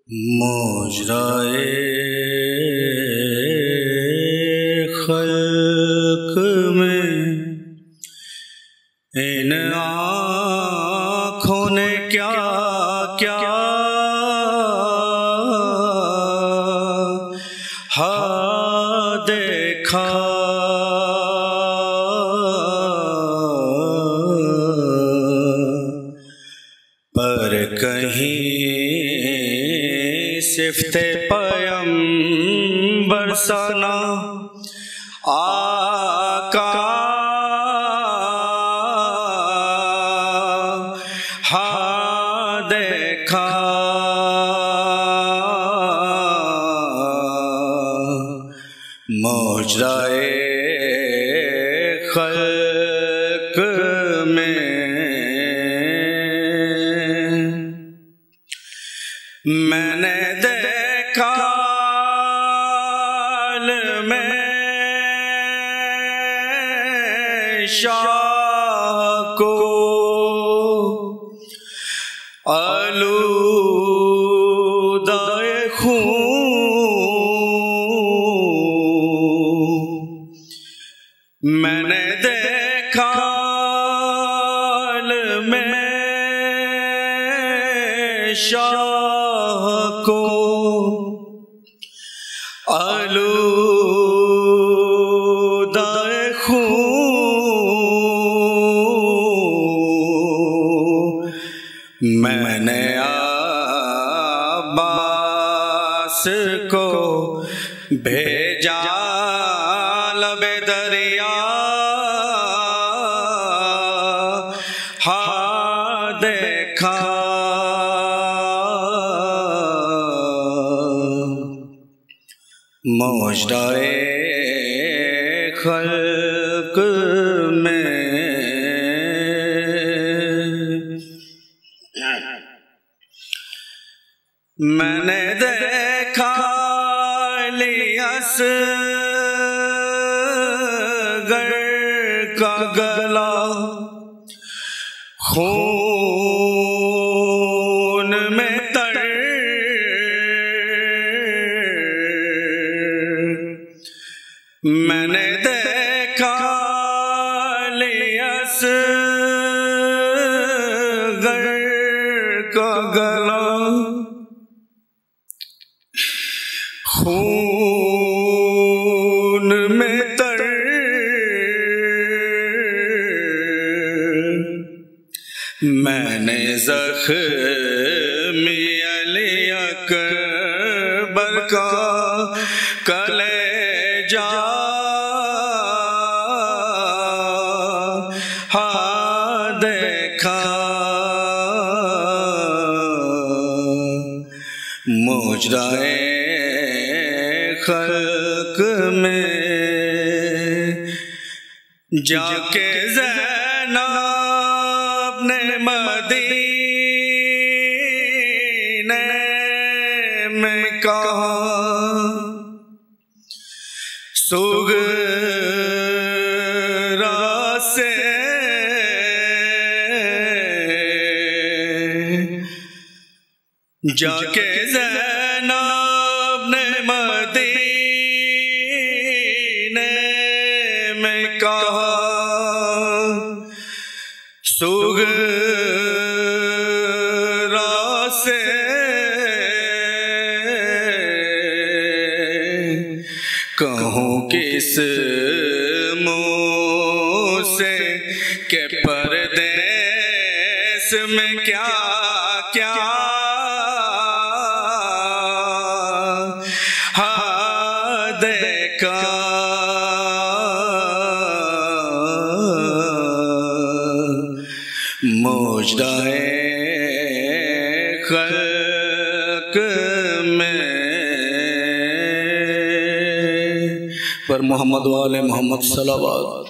मोजराए खल्क में इन आँखों ने क्या क्या देखा। पर कहीं सिफ्ते पैगंबर सना आका देखा। मोजराए खल्क में मैंने देखा में शाह को आलूदाए खून। मैंने देखा में शाह को आलूदाए खून। मैंने अब्बास को भेजा लबे दरिया देखा। मोजराए खल्क में मैंने देखा असगर का गला खून में तर। मैंने देखा असगर का गला खून में तर। मैंने ज़ख्मी अली अकबर का कलेजा देखा। मोजराए खल्क में जाके ज़ैनब ने मदीने में कहा सुगरा से जाके ज़ैनब ने मदीने में कहा सुगरा से कहूँ किस मुँह से के परदेस में क्या क्या देखा। मोजराए खल्क में पर मोहम्मद वाले मोहम्मद सल्लल्लाहु अलैहि वसल्लम।